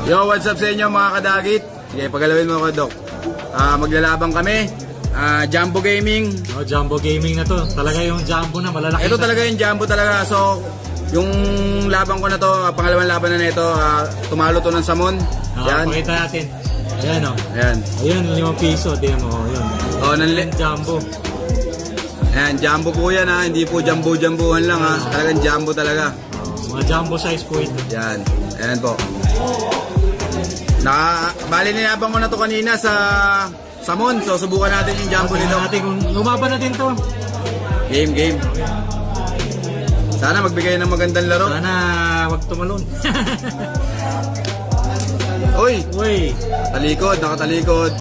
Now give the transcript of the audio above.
Yo, what's up sa inyo mga kadagit? Sige, pagalawin mo ako, Dok. Maglalabang kami. Jumbo Gaming. Oh, Jumbo Gaming na to. Talaga yung Jumbo na malalaki. Ito talaga yung Jumbo talaga. So, yung labang ko na to, pangalawang laban na nito, tumalo to ng Samon. Yan. Pakita natin. Ayan o. Ayan. Ayun, 5 piso. Tingnan mo. Ayun. Oh, Jumbo. Ayan, Jumbo po yan ha. Hindi po Jumbo-Jumbohan lang ha. Talagang Jumbo talaga. Mga Jumbo size po ito. Yan. Ayan po. Bali nilabang ko na to kanina sa Samon. So, subukan natin yung Jumbo nito. Natin kung lumaban natin to. Game. Sana magbigay ng magandang laro. Sana wag tumalon. Uy! Uy! Nakatalikod.